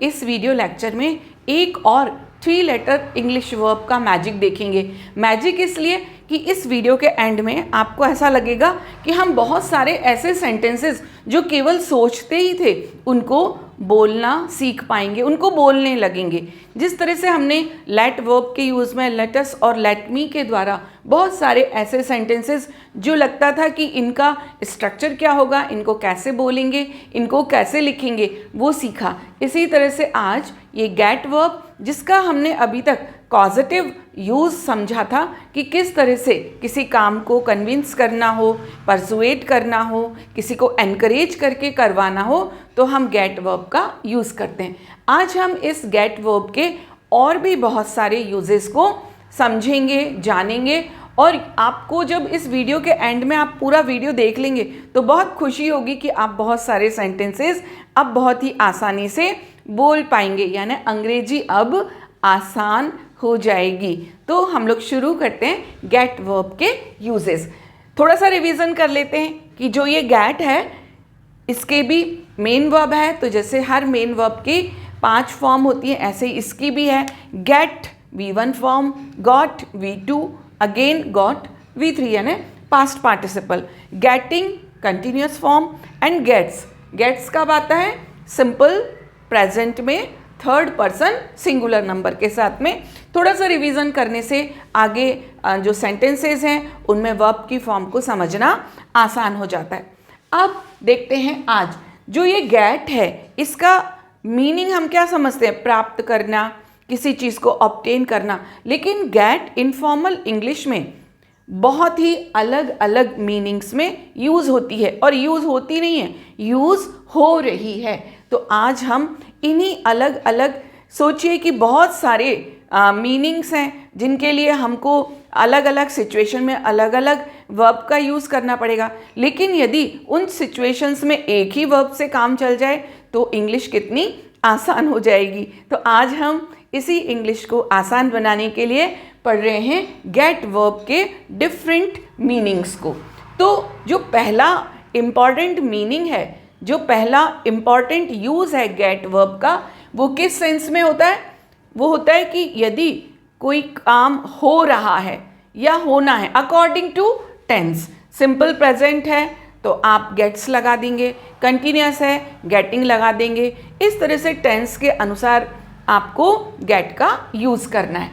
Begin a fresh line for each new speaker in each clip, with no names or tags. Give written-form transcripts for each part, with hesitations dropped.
इस video lecture में एक और 3 लेटर इंग्लिश वर्ब का मैजिक देखेंगे। मैजिक इसलिए कि इस वीडियो के एंड में आपको ऐसा लगेगा कि हम बहुत सारे ऐसे सेंटेंसेस जो केवल सोचते ही थे उनको बोलना सीख पाएंगे, उनको बोलने लगेंगे। जिस तरह से हमने लेट वर्ब के यूज़ में लेटस और लेट मी के द्वारा बहुत सारे ऐसे सेंटेंसेस जो लगता था कि इनका स्ट्रक्चर क्या होगा, इनको कैसे बोलेंगे, इनको कैसे लिखेंगे, वो सीखा। इसी तरह से आज ये गेट वर्ब, जिसका हमने अभी तक पॉजिटिव यूज़ समझा था कि किस तरह से किसी काम को कन्विंस करना हो, परसुएट करना हो, किसी को एनकरेज करके करवाना हो, तो हम गेट वर्ब का यूज़ करते हैं। आज हम इस गेट वर्ब के और भी बहुत सारे यूजेस को समझेंगे, जानेंगे, और आपको जब इस वीडियो के एंड में आप पूरा वीडियो देख लेंगे तो बहुत खुशी होगी कि आप बहुत सारे सेंटेंसेस अब बहुत ही आसानी से बोल पाएंगे, यानी अंग्रेजी अब आसान हो जाएगी। तो हम लोग शुरू करते हैं गेट वर्ब के यूजेस। थोड़ा सा रिवीजन कर लेते हैं कि जो ये गेट है इसके भी मेन वर्ब है, तो जैसे हर मेन वर्ब की 5 फॉर्म होती है, ऐसे ही इसकी भी है। Get V1 form, got V2, again got V3, यानी past participle. Getting continuous form and gets. Gets कब आता है? सिंपल प्रेजेंट में थर्ड पर्सन सिंगुलर नंबर के साथ में। थोड़ा सा रिवीजन करने से आगे जो सेंटेंसेस हैं उनमें वर्ब की फॉर्म को समझना आसान हो जाता है। अब देखते हैं आज जो ये गेट है इसका मीनिंग हम क्या समझते हैं? प्राप्त करना, किसी चीज़ को ऑब्टेन करना। लेकिन गेट इनफॉर्मल इंग्लिश में बहुत ही अलग अलग मीनिंग्स में यूज़ होती है, और यूज़ होती नहीं है, यूज़ हो रही है। तो आज हम इन्हीं अलग अलग, सोचिए कि बहुत सारे मीनिंग्स हैं जिनके लिए हमको अलग अलग सिचुएशन में अलग अलग वर्ब का यूज़ करना पड़ेगा। लेकिन यदि उन सिचुएशंस में एक ही वर्ब से काम चल जाए तो इंग्लिश कितनी आसान हो जाएगी। तो आज हम इसी इंग्लिश को आसान बनाने के लिए पढ़ रहे हैं गेट वर्ब के डिफरेंट मीनिंग्स को। तो जो पहला इम्पॉर्टेंट मीनिंग है, जो पहला इम्पॉर्टेंट यूज़ है गेट वर्ब का, वो किस सेंस में होता है? वो होता है कि यदि कोई काम हो रहा है या होना है according to tense. Simple present है तो आप गेट्स लगा देंगे, कंटिन्यूस है गेटिंग लगा देंगे। इस तरह से टेंस के अनुसार आपको गेट का यूज़ करना है।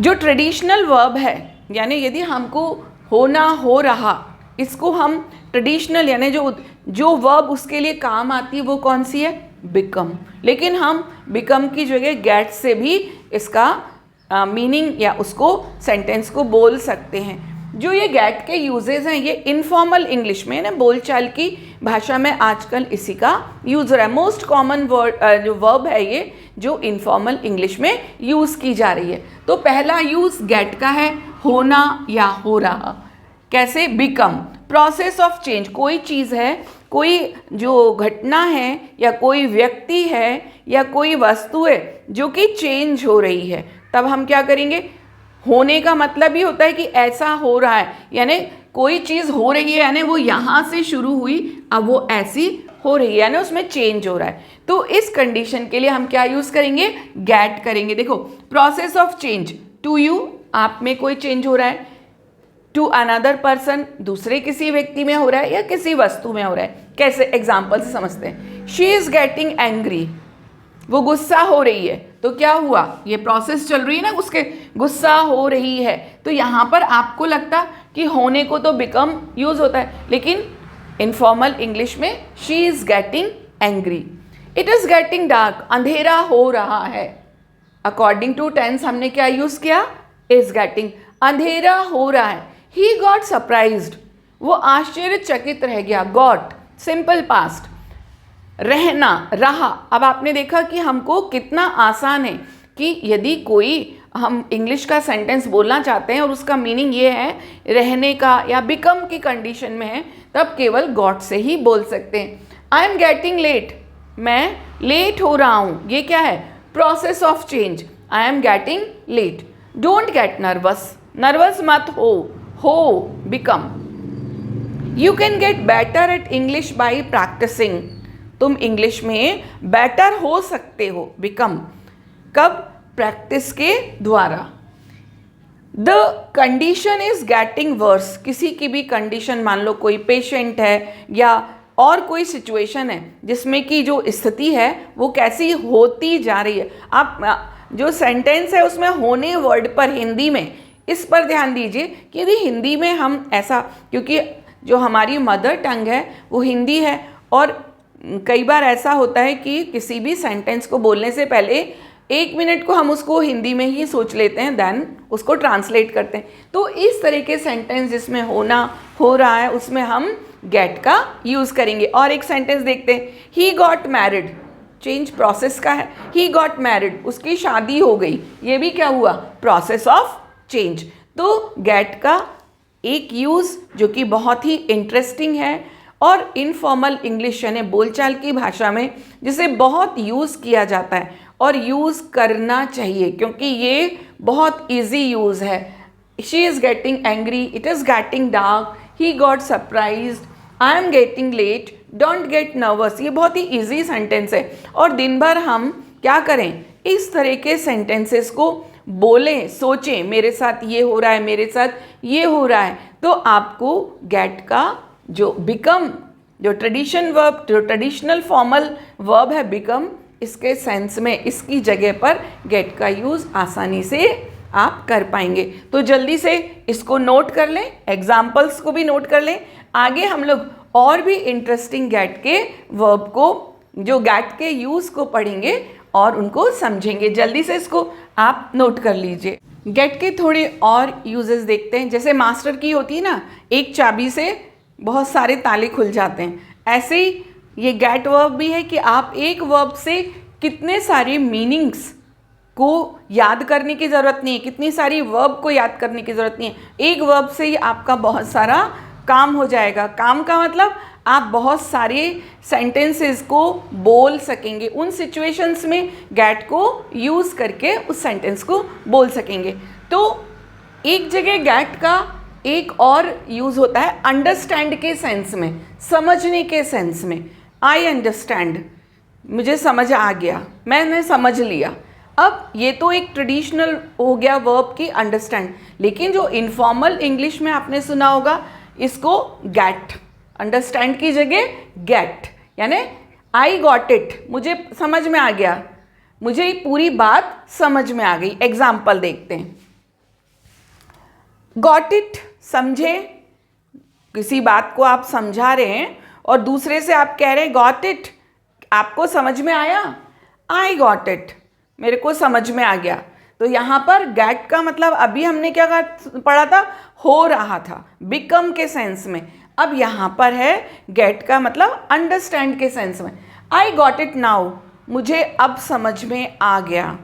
जो ट्रेडिशनल वर्ब है, यानी यदि हमको होना हो रहा, इसको हम ट्रेडिशनल यानी जो वर्ब उसके लिए काम आती है वो कौन सी है? बिकम। लेकिन हम बिकम की जगह गेट से भी इसका मीनिंग या उसको सेंटेंस को बोल सकते हैं। जो ये गेट के यूजेस हैं ये इनफॉर्मल इंग्लिश में, यानी बोलचाल की भाषा में आजकल इसी का यूज़ हो रहा है। मोस्ट कॉमन वर्ड जो वर्ब है ये जो इनफॉर्मल इंग्लिश में यूज़ की जा रही है। तो पहला यूज़ गेट का है, होना या हो रहा। कैसे? Become, process of change. कोई चीज़ है, कोई जो घटना है या कोई व्यक्ति है या कोई वस्तु है जो कि चेंज हो रही है, तब हम क्या करेंगे? होने का मतलब ही होता है कि ऐसा हो रहा है, यानी कोई चीज़ हो रही है, यानी वो यहाँ से शुरू हुई अब वो ऐसी हो रही है, यानी उसमें चेंज हो रहा है। तो इस कंडीशन के लिए हम क्या यूज़ करेंगे? गेट करेंगे। देखो, process of change, to you, आप में कोई चेंज हो रहा है, टू अनदर पर्सन, दूसरे किसी व्यक्ति में हो रहा है या किसी वस्तु में हो रहा है। कैसे? एग्जाम्पल से समझते हैं। शी इज़ गेटिंग एंग्री, वो गुस्सा हो रही है। तो क्या हुआ? ये प्रोसेस चल रही है ना, उसके गुस्सा हो रही है। तो यहाँ पर आपको लगता कि होने को तो बिकम यूज़ होता है, लेकिन इनफॉर्मल इंग्लिश में she is getting angry. It is getting dark, अंधेरा हो रहा है। अकॉर्डिंग टू टेंस हमने क्या यूज़ किया? इज़ गेटिंग, अंधेरा हो रहा है। ही गॉट सरप्राइज्ड, वो आश्चर्यचकित रह गया। गॉट, सिंपल पास्ट, रहना, रहा। अब आपने देखा कि हमको कितना आसान है कि यदि कोई हम इंग्लिश का सेंटेंस बोलना चाहते हैं और उसका मीनिंग ये है रहने का या बिकम की कंडीशन में है, तब केवल गॉट से ही बोल सकते हैं। आई एम गेटिंग लेट, मैं लेट हो रहा हूँ। ये क्या है? Process of change. I am getting late. Don't get nervous, nervous मत हो become. You can get better at English by practising, तुम इंग्लिश में बेटर हो सकते हो, बिकम, कब, प्रैक्टिस के द्वारा। The condition is getting worse, किसी की भी कंडीशन, मान लो कोई पेशेंट है या और कोई सिचुएशन है जिसमें कि जो स्थिति है वो कैसी होती जा रही है। आप जो सेंटेंस है उसमें होने वर्ड पर हिंदी में, इस पर ध्यान दीजिए कि यदि हिंदी में हम ऐसा, क्योंकि जो हमारी मदर टंग है वो हिंदी है, और कई बार ऐसा होता है कि किसी भी सेंटेंस को बोलने से पहले 1 मिनट को हम उसको हिंदी में ही सोच लेते हैं, देन उसको ट्रांसलेट करते हैं। तो इस तरह के सेंटेंस जिसमें होना हो रहा है उसमें हम गेट का यूज़ करेंगे। और एक सेंटेंस देखते हैं, he got married, change process का है, ही गॉट मैरिड, उसकी शादी हो गई, ये भी क्या हुआ, प्रोसेस ऑफ चेंज। तो गेट का एक यूज़ जो कि बहुत ही इंटरेस्टिंग है और इनफॉर्मल इंग्लिश यानी बोलचाल की भाषा में जिसे बहुत यूज़ किया जाता है और यूज़ करना चाहिए, क्योंकि ये बहुत इजी यूज़ है। She is getting angry, it is getting dark, he got surprised, I am getting late, don't get nervous. ये बहुत ही इजी सेंटेंस है और दिन भर हम क्या करें, इस तरह के सेंटेंसेस को बोलें, सोचें, मेरे साथ ये हो रहा है, मेरे साथ ये हो रहा है। तो आपको गेट का जो बिकम, जो ट्रेडिशनल फॉर्मल वर्ब है बिकम, इसके सेंस में इसकी जगह पर गेट का यूज़ आसानी से आप कर पाएंगे। तो जल्दी से इसको नोट कर लें, एग्जाम्पल्स को भी नोट कर लें। आगे हम लोग और भी इंटरेस्टिंग गेट के वर्ब को, जो गेट के यूज़ को पढ़ेंगे और उनको समझेंगे। जल्दी से इसको आप नोट कर लीजिए। गेट के थोड़े और यूजेस देखते हैं। जैसे मास्टर की होती है ना, एक चाबी से बहुत सारे ताले खुल जाते हैं, ऐसे ही ये गेट वर्ब भी है कि आप एक वर्ब से कितने सारे मीनिंग्स को याद करने की ज़रूरत नहीं है, कितनी सारी वर्ब को याद करने की ज़रूरत नहीं है। एक वर्ब से ही आपका बहुत सारा काम हो जाएगा। काम का मतलब आप बहुत सारे सेंटेंसेस को बोल सकेंगे, उन सिचुएशंस में गेट को यूज़ करके उस सेंटेंस को बोल सकेंगे। तो एक जगह गेट का एक और यूज़ होता है अंडरस्टैंड के सेंस में, समझने के सेंस में। आई अंडरस्टैंड, मुझे समझ आ गया, मैंने समझ लिया। अब ये तो एक ट्रेडिशनल हो गया वर्ब की अंडरस्टैंड, लेकिन जो इनफॉर्मल इंग्लिश में आपने सुना होगा इसको गेट, अंडरस्टैंड की जगह गेट, यानी आई गॉट इट, मुझे समझ में आ गया, मुझे पूरी बात समझ में आ गई। एग्जाम्पल देखते हैं। गॉट इट, समझे, किसी बात को आप समझा रहे हैं और दूसरे से आप कह रहे हैं गॉट इट, आपको समझ में आया, आई गॉट इट, मेरे को समझ में आ गया। तो यहाँ पर गेट का मतलब अभी हमने क्या पढ़ा था, हो रहा था, बिकम के सेंस में। अब यहाँ पर है गेट का मतलब अंडरस्टैंड के सेंस में। आई गॉट इट नाउ, मुझे अब समझ में आ गया।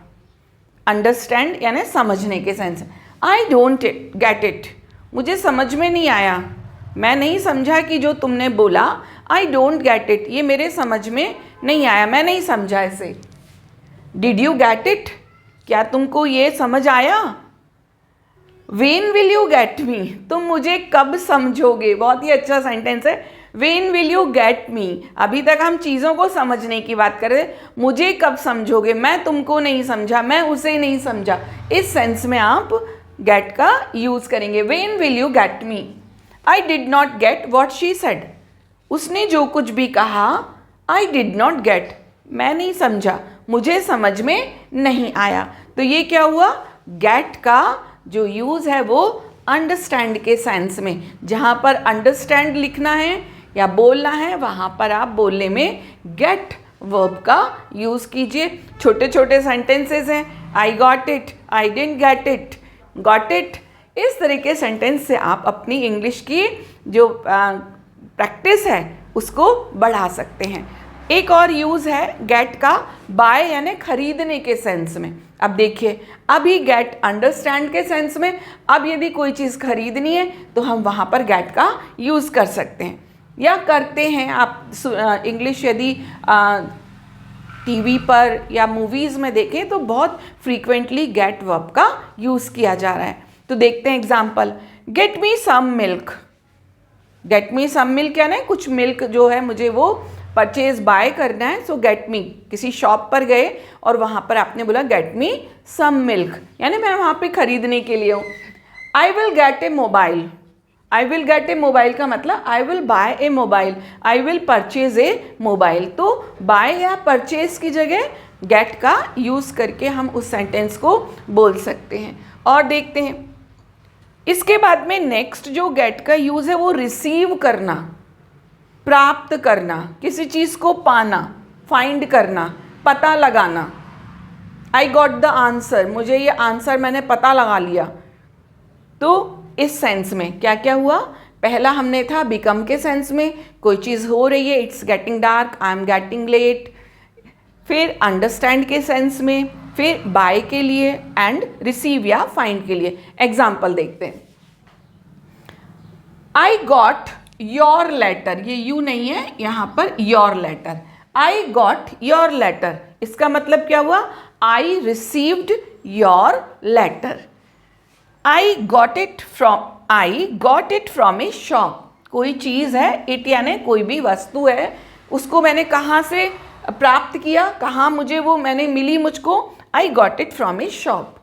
अंडरस्टैंड यानी समझने के सेंस में। आई डोंट गेट इट, मुझे समझ में नहीं आया, मैं नहीं समझा कि जो तुमने बोला। आई डोंट गेट इट, ये मेरे समझ में नहीं आया, मैं नहीं समझा इसे। डिड यू गेट इट, क्या तुमको ये समझ आया। When will you get me, तुम मुझे कब समझोगे। बहुत ही अच्छा सेंटेंस है, when will you get me. अभी तक हम चीज़ों को समझने की बात कर रहे थे, मुझे कब समझोगे, मैं तुमको नहीं समझा, मैं उसे नहीं समझा। इस सेंस में आप गेट का यूज़ करेंगे। When will you get me. I did not get what she said, उसने जो कुछ भी कहा, आई डिड नॉट गेट, मैं नहीं समझा, मुझे समझ में नहीं आया। तो ये क्या हुआ, गेट का जो यूज़ है वो अंडरस्टैंड के सेंस में। जहाँ पर अंडरस्टैंड लिखना है या बोलना है वहाँ पर आप बोलने में गेट वर्ब का यूज़ कीजिए। छोटे छोटे सेंटेंसेस हैं, I got it, I didn't get it, got it. इस तरह के सेंटेंस से आप अपनी इंग्लिश की जो प्रैक्टिस है उसको बढ़ा सकते हैं। एक और यूज़ है गेट का बाय यानी खरीदने के सेंस में। अब देखिए, अभी गेट अंडरस्टैंड के सेंस में, अब यदि कोई चीज़ खरीदनी है तो हम वहाँ पर गेट का यूज़ कर सकते हैं या करते हैं। आप इंग्लिश यदि टीवी पर या मूवीज़ में देखें तो बहुत फ्रीक्वेंटली गेट वर्ब का यूज़ किया जा रहा है। तो देखते हैं example. Get me some milk, get me some milk यानी कुछ मिल्क जो है मुझे वो परचेज बाय करना है, सो गेट मी, किसी शॉप पर गए और वहाँ पर आपने बोला गेट मी सम मिल्क, यानी मैं वहाँ पे खरीदने के लिए हूँ। I will get A mobile, I will get A mobile का मतलब I will buy A mobile, I will purchase a mobile. तो बाय या परचेज की जगह गेट का यूज़ करके हम उस सेंटेंस को बोल सकते हैं। और देखते हैं इसके बाद में नेक्स्ट जो गेट का यूज़ है वो रिसीव करना, प्राप्त करना, किसी चीज़ को पाना, फाइंड करना, पता लगाना। आई गॉट द आंसर, मुझे ये आंसर मैंने पता लगा लिया। तो इस सेंस में क्या क्या हुआ, पहला हमने था बिकम के सेंस में, कोई चीज़ हो रही है, it's getting dark, I am getting late. फिर अंडरस्टैंड के सेंस में, फिर बाय के लिए एंड रिसीव या फाइंड के लिए। एग्जाम्पल देखते हैं। आई गॉट योर लेटर, ये यू नहीं है यहाँ पर, your letter. I got your letter, इसका मतलब क्या हुआ, I received your letter. I got it from a shop, कोई चीज़ है, इट यानी कोई भी वस्तु है, उसको मैंने कहाँ से प्राप्त किया, कहाँ मुझे वो मैंने मिली मुझको, आई got it from a shop,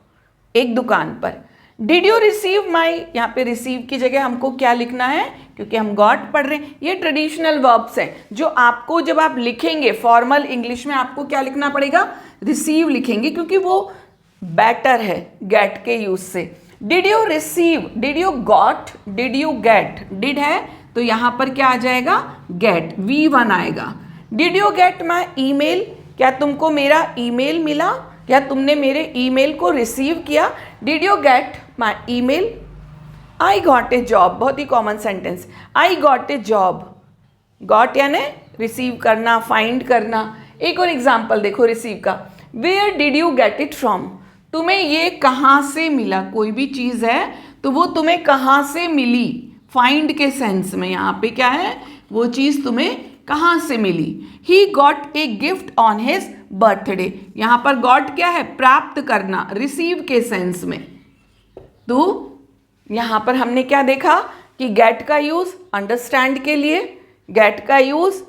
एक दुकान पर। डिड यू रिसीव माई, यहाँ पे रिसीव की जगह हमको क्या लिखना है, क्योंकि हम गॉट पढ़ रहे हैं। ये ट्रेडिशनल वर्ब्स हैं जो आपको जब आप लिखेंगे फॉर्मल इंग्लिश में आपको क्या लिखना पड़ेगा, रिसीव लिखेंगे, क्योंकि वो बेटर है गेट के यूज से। Did you receive, did you got, did you gate, did है तो यहाँ पर क्या आ जाएगा, गेट, V1 आएगा। Did you get my email, क्या तुमको मेरा ईमेल मिला, क्या तुमने मेरे ईमेल को रिसीव किया। Did you get my email. I got a job, बहुत ही common sentence, I got a job, got यानी रिसीव करना, फाइंड करना। एक और एग्जाम्पल देखो रिसीव का, where did you get it from, तुम्हें ये कहाँ से मिला, कोई भी चीज़ है तो वो तुम्हें कहाँ से मिली, फाइंड के सेंस में यहाँ पे क्या है, वो चीज़ तुम्हें कहाँ से मिली। He got a gift on his birthday, यहाँ पर गॉट क्या है, प्राप्त करना, रिसीव के सेंस में। तो यहाँ पर हमने क्या देखा कि गेट का यूज़ अंडरस्टैंड के लिए, गेट का यूज़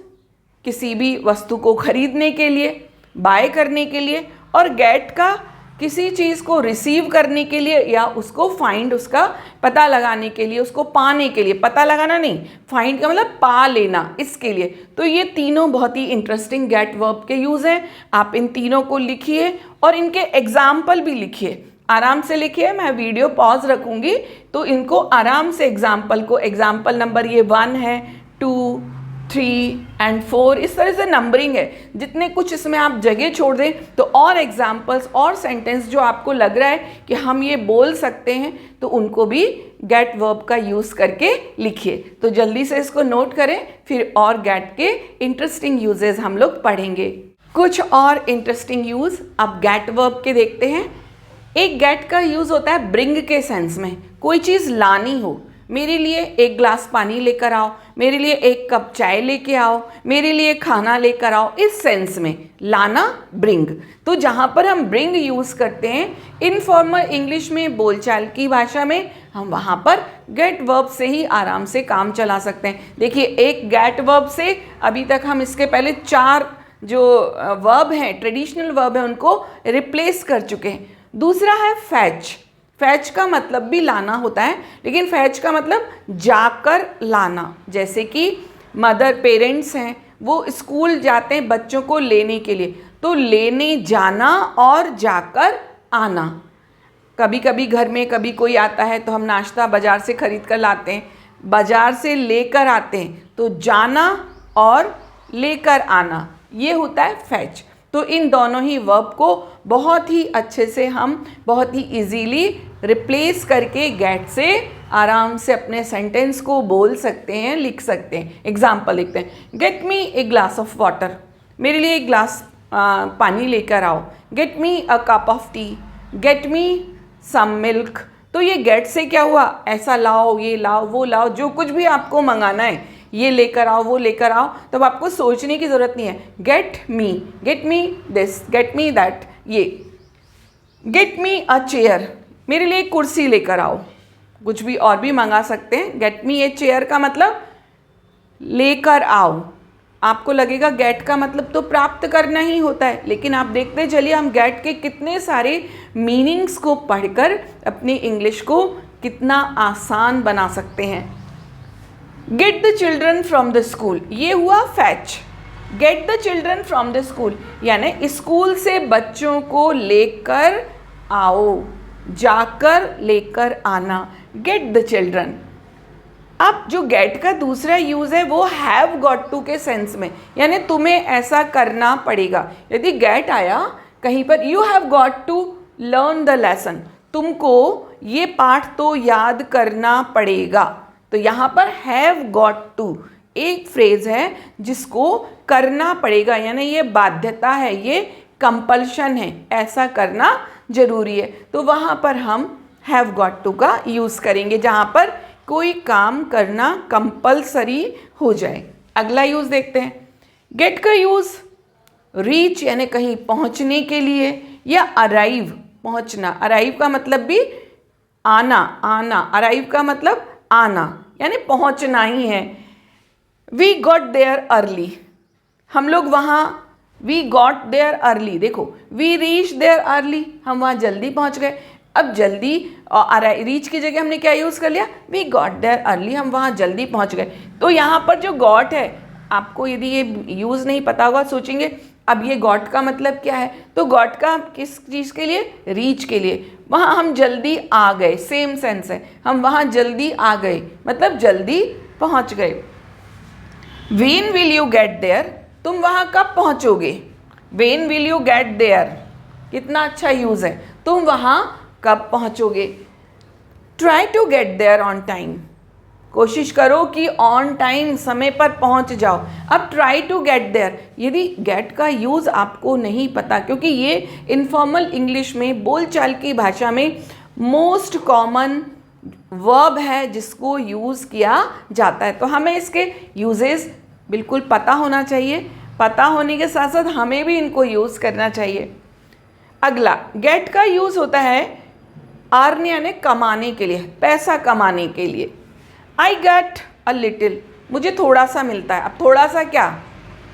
किसी भी वस्तु को खरीदने के लिए, बाय करने के लिए, और गेट का किसी चीज़ को रिसीव करने के लिए या उसको फाइंड, उसका पता लगाने के लिए, उसको पाने के लिए, पता लगाना नहीं, फाइंड का मतलब पा लेना, इसके लिए। तो ये तीनों बहुत ही इंटरेस्टिंग गेट वर्ब के यूज़ हैं। आप इन तीनों को लिखिए और इनके एग्जाम्पल भी लिखिए, आराम से लिखिए। मैं वीडियो पॉज रखूँगी तो इनको आराम से एग्जाम्पल को, एग्जाम्पल नंबर ये 1 है, 2, 3 एंड 4, इस तरह से नंबरिंग है। जितने कुछ इसमें आप जगह छोड़ दें तो और एग्जाम्पल्स और सेंटेंस जो आपको लग रहा है कि हम ये बोल सकते हैं तो उनको भी गेट वर्ब का यूज़ करके लिखिए। तो जल्दी से इसको नोट करें, फिर और गेट के इंटरेस्टिंग यूजेस हम लोग पढ़ेंगे। कुछ और इंटरेस्टिंग यूज़ अब गेट वर्ब के देखते हैं। एक गेट का यूज़ होता है ब्रिंग के सेंस में, कोई चीज़ लानी हो, मेरे लिए एक ग्लास पानी लेकर आओ, मेरे लिए एक कप चाय लेके आओ, मेरे लिए खाना लेकर आओ, इस सेंस में लाना, ब्रिंग। तो जहाँ पर हम ब्रिंग यूज़ करते हैं इनफॉर्मल इंग्लिश में, बोलचाल की भाषा में, हम वहाँ पर गेट वर्ब से ही आराम से काम चला सकते हैं। देखिए एक गेट वर्ब से अभी तक हम इसके पहले 4 जो वर्ब हैं, ट्रेडिशनल वर्ब हैं, उनको रिप्लेस कर चुके हैं। दूसरा है फैच, फैच का मतलब भी लाना होता है, लेकिन फैच का मतलब जाकर लाना। जैसे कि मदर, पेरेंट्स हैं, वो स्कूल जाते हैं बच्चों को लेने के लिए, तो लेने जाना और जाकर आना। कभी कभी घर में कभी कोई आता है तो हम नाश्ता बाज़ार से ख़रीद कर लाते हैं, बाज़ार से लेकर आते हैं, तो जाना और लेकर आना, ये होता है फैच। तो इन दोनों ही वर्ब को बहुत ही अच्छे से हम बहुत ही इजीली रिप्लेस करके गेट से आराम से अपने सेंटेंस को बोल सकते हैं, लिख सकते हैं। एग्जाम्पल लिखते हैं, get me a glass of water, मेरे लिए एक ग्लास पानी लेकर आओ। Get me a cup of tea, get me some milk. तो ये गेट से क्या हुआ, ऐसा लाओ, ये लाओ, वो लाओ, जो कुछ भी आपको मंगाना है, ये लेकर आओ, वो लेकर आओ, तब आपको सोचने की ज़रूरत नहीं है। Get me this, get me that, ये। गेट मी अ चेयर, मेरे लिए एक कुर्सी लेकर आओ, कुछ भी और भी मंगा सकते हैं। गेट मी ए चेयर का मतलब लेकर आओ, आपको लगेगा गेट का मतलब तो प्राप्त करना ही होता है, लेकिन आप देखते चलिए हम गेट के कितने सारे मीनिंग्स को पढ़कर अपनी इंग्लिश को कितना आसान बना सकते हैं। Get the children from the school, ये हुआ fetch. Get the children from the school यानी स्कूल से बच्चों को लेकर आओ, जाकर लेकर आना, गेट द चिल्ड्रन। अब जो गेट का दूसरा यूज है वो हैव गॉट टू के सेंस में, यानी तुम्हें ऐसा करना पड़ेगा। यदि गेट आया कहीं पर, you have got to learn the lesson, तुमको ये पाठ तो याद करना पड़ेगा। तो यहाँ पर हैव गॉट टू एक फ्रेज है जिसको करना पड़ेगा, यानी ये बाध्यता है, ये कंपल्शन है, ऐसा करना जरूरी है। तो वहाँ पर हम हैव गॉट टू का यूज़ करेंगे जहाँ पर कोई काम करना कंपल्सरी हो जाए। अगला यूज़ देखते हैं। गेट का यूज़ रीच यानी कहीं पहुँचने के लिए, या अराइव पहुँचना। अराइव का मतलब भी आना, आना, अराइव का मतलब आना यानी पहुँचना ही है। वी गॉट देयर अर्ली, हम लोग वहाँ, वी गॉट देयर अर्ली, देखो वी रीच देयर अर्ली, हम वहाँ जल्दी पहुँच गए। अब जल्दी रीच की जगह हमने क्या यूज़ कर लिया, वी गॉट देयर अर्ली, हम वहाँ जल्दी पहुँच गए। तो यहाँ पर जो गॉट है, आपको यदि ये यूज़ नहीं पता होगा सोचेंगे अब ये गॉट का मतलब क्या है, तो गॉट का किस चीज़ के लिए, रीच के लिए। वहाँ हम जल्दी आ गए, सेम सेंस है, हम वहाँ जल्दी आ गए मतलब जल्दी पहुँच गए। When will you get there, तुम वहाँ कब पहुँचोगे। When will you get there, कितना अच्छा यूज़ है, तुम वहाँ कब पहुँचोगे। Try to get there on time, कोशिश करो कि ऑन टाइम समय पर पहुँच जाओ। अब ट्राई टू गेट देयर, यदि गेट का यूज़ आपको नहीं पता, क्योंकि ये इनफॉर्मल इंग्लिश में, बोलचाल की भाषा में मोस्ट कॉमन वर्ब है जिसको यूज़ किया जाता है, तो हमें इसके यूजेस बिल्कुल पता होना चाहिए। पता होने के साथ साथ हमें भी इनको यूज़ करना चाहिए। अगला गेट का यूज़ होता है अर्न यानी कमाने के लिए, पैसा कमाने के लिए। आई गेट अ लिटिल, मुझे थोड़ा सा मिलता है। अब थोड़ा सा क्या,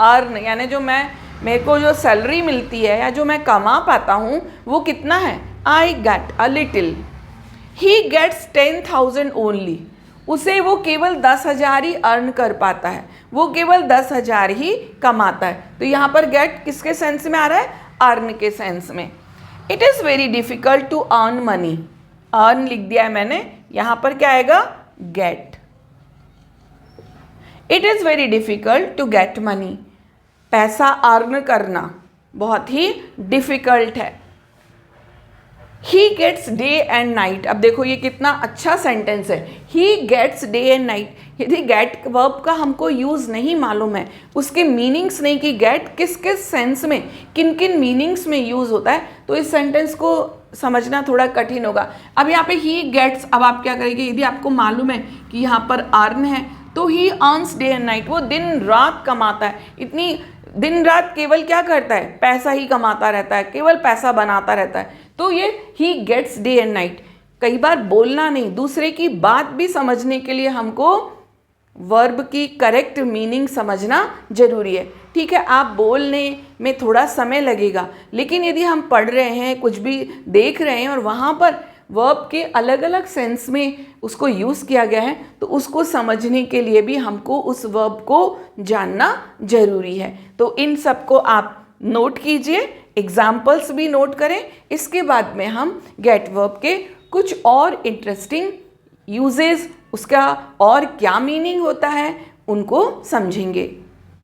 अर्न यानी जो मेरे को जो सैलरी मिलती है या जो मैं कमा पाता हूँ वो कितना है, I get a little. He gets 10,000 only, उसे वो केवल 10,000 ही अर्न कर पाता है, वो केवल 10,000 ही कमाता है। तो यहाँ पर गेट किसके सेंस में आ रहा है, अर्न के सेंस में। It is very difficult to earn money, earn लिख दिया है मैंने, यहाँ पर क्या आएगा, get. It is very difficult to get money, पैसा अर्न करना बहुत ही डिफ़िकल्ट है। He gets day and night, अब देखो ये कितना अच्छा सेंटेंस है, he gets day and night. यदि गेट वर्ब का हमको यूज़ नहीं मालूम है, उसके मीनिंग्स नहीं कि गेट किस किस सेंस में, किन किन मीनिंग्स में यूज़ होता है, तो इस सेंटेंस को समझना थोड़ा कठिन होगा। अब यहाँ पे ही गेट्स, अब आप क्या करेंगे, यदि आपको मालूम है कि यहाँ पर अर्न है तो ही अर्न्स डे एंड नाइट, वो दिन रात कमाता है। इतनी दिन रात केवल क्या करता है, पैसा ही कमाता रहता है, केवल पैसा बनाता रहता है। तो ये he gets day and night, कई बार बोलना नहीं, दूसरे की बात भी समझने के लिए हमको वर्ब की करेक्ट मीनिंग समझना जरूरी है। ठीक है, आप बोलने में थोड़ा समय लगेगा, लेकिन यदि हम पढ़ रहे हैं, कुछ भी देख रहे हैं और वहाँ पर वर्ब के अलग अलग सेंस में उसको यूज़ किया गया है, तो उसको समझने के लिए भी हमको उस वर्ब को जानना जरूरी है। तो इन सब को आप नोट कीजिए, एग्जाम्पल्स भी नोट करें। इसके बाद में हम गेट वर्ब के कुछ और इंटरेस्टिंग यूजेस, उसका और क्या मीनिंग होता है, उनको समझेंगे।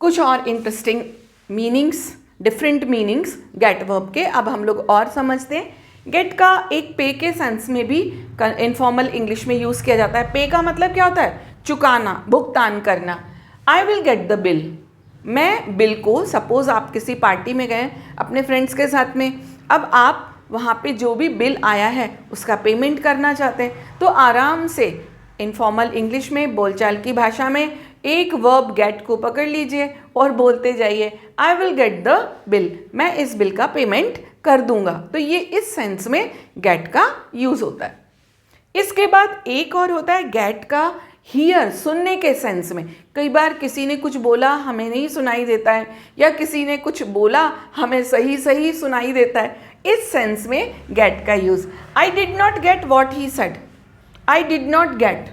कुछ और interesting meanings, different meanings get verb के अब हम लोग और समझते हैं। गेट का एक पे के सेंस में भी इनफॉर्मल इंग्लिश में यूज़ किया जाता है। पे का मतलब क्या होता है, चुकाना, भुगतान करना। I will get the bill, मैं बिल को, सपोज़ आप किसी पार्टी में गए अपने फ्रेंड्स के साथ में, अब आप वहाँ पे जो भी बिल आया है उसका पेमेंट करना चाहते हैं, तो आराम से इनफॉर्मल इंग्लिश में, बोलचाल की भाषा में एक वर्ब गेट को पकड़ लीजिए और बोलते जाइए, I will get the bill, मैं इस बिल का पेमेंट कर दूंगा। तो ये इस सेंस में गेट का यूज़ होता है। इसके बाद एक और होता है गेट का हियर सुनने के सेंस में। कई बार किसी ने कुछ बोला हमें नहीं सुनाई देता है, या किसी ने कुछ बोला हमें सही सही सुनाई देता है, इस सेंस में गेट का use. I did not get what he said, I did not gate,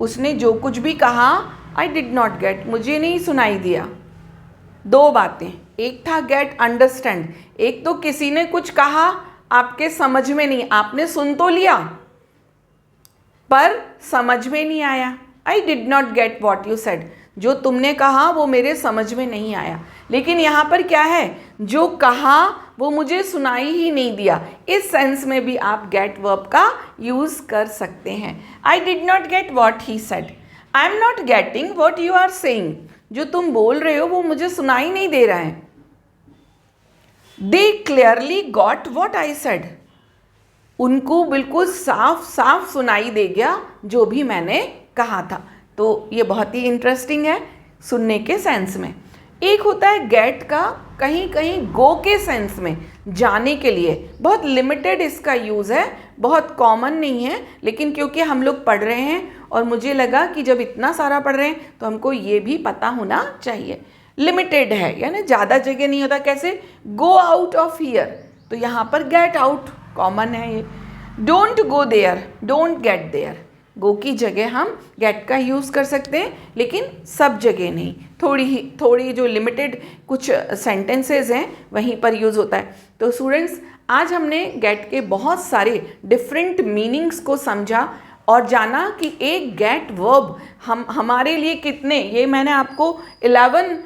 उसने जो कुछ भी कहा आई डिड नॉट गेट, मुझे नहीं सुनाई दिया। दो बातें, एक था गेट अंडरस्टैंड, एक तो किसी ने कुछ कहा आपके समझ में नहीं, आपने सुन तो लिया पर समझ में नहीं आया। आई did not get what you said, जो तुमने कहा वो मेरे समझ में नहीं आया। लेकिन यहाँ पर क्या है, जो कहा वो मुझे सुनाई ही नहीं दिया, इस सेंस में भी आप गेट वर्ब का यूज़ कर सकते हैं। I did not get what he said, I am not getting what you are saying, जो तुम बोल रहे हो वो मुझे सुनाई नहीं दे रहा है। They clearly got what I said, उनको बिल्कुल साफ साफ सुनाई दे गया जो भी मैंने कहा था। तो ये बहुत ही इंटरेस्टिंग है सुनने के सेंस में। एक होता है गेट का कहीं कहीं गो के सेंस में, जाने के लिए, बहुत लिमिटेड इसका यूज़ है, बहुत कॉमन नहीं है, लेकिन क्योंकि हम लोग पढ़ रहे हैं और मुझे लगा कि जब इतना सारा पढ़ रहे हैं तो हमको ये भी पता होना चाहिए। लिमिटेड है यानी ज़्यादा जगह नहीं होता। कैसे, गो आउट ऑफ हियर, तो यहाँ पर गेट आउट कॉमन है ये। Don't go there, don't get there, go की जगह हम गेट का यूज़ कर सकते हैं, लेकिन सब जगह नहीं, थोड़ी जो लिमिटेड कुछ सेंटेंसेस हैं वहीं पर यूज़ होता है। तो स्टूडेंट्स, आज हमने गेट के बहुत सारे डिफरेंट मीनिंग्स को समझा और जाना कि एक गेट वर्ब हमारे लिए कितने, ये मैंने आपको 11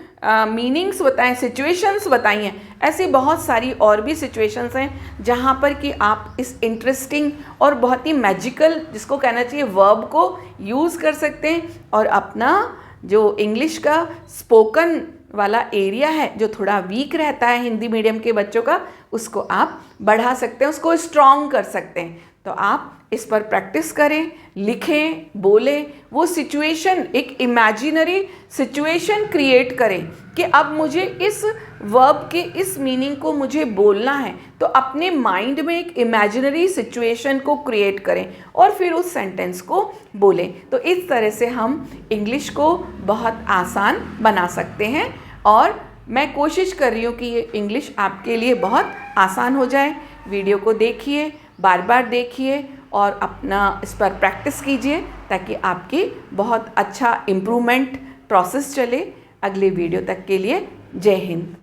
मीनिंग्स बताएं, सिचुएशंस बताई हैं। ऐसी बहुत सारी और भी सिचुएशंस हैं जहाँ पर कि आप इस इंटरेस्टिंग और बहुत ही मैजिकल, जिसको कहना चाहिए, वर्ब को यूज़ कर सकते हैं और अपना जो इंग्लिश का स्पोकन वाला एरिया है जो थोड़ा वीक रहता है हिंदी मीडियम के बच्चों का, उसको आप बढ़ा सकते हैं, उसको स्ट्रॉन्ग कर सकते हैं। तो आप इस पर प्रैक्टिस करें, लिखें, बोलें, वो सिचुएशन, एक इमेजिनरी सिचुएशन क्रिएट करें कि अब मुझे इस वर्ब के इस मीनिंग को मुझे बोलना है, तो अपने माइंड में एक इमेजिनरी सिचुएशन को क्रिएट करें और फिर उस सेंटेंस को बोलें। तो इस तरह से हम इंग्लिश को बहुत आसान बना सकते हैं और मैं कोशिश कर रही हूँ कि ये इंग्लिश आपके लिए बहुत आसान हो जाए। वीडियो को देखिए, बार बार देखिए और अपना इस पर प्रैक्टिस कीजिए ताकि आपकी बहुत अच्छा इम्प्रूवमेंट प्रोसेस चले। अगले वीडियो तक के लिए जय हिंद।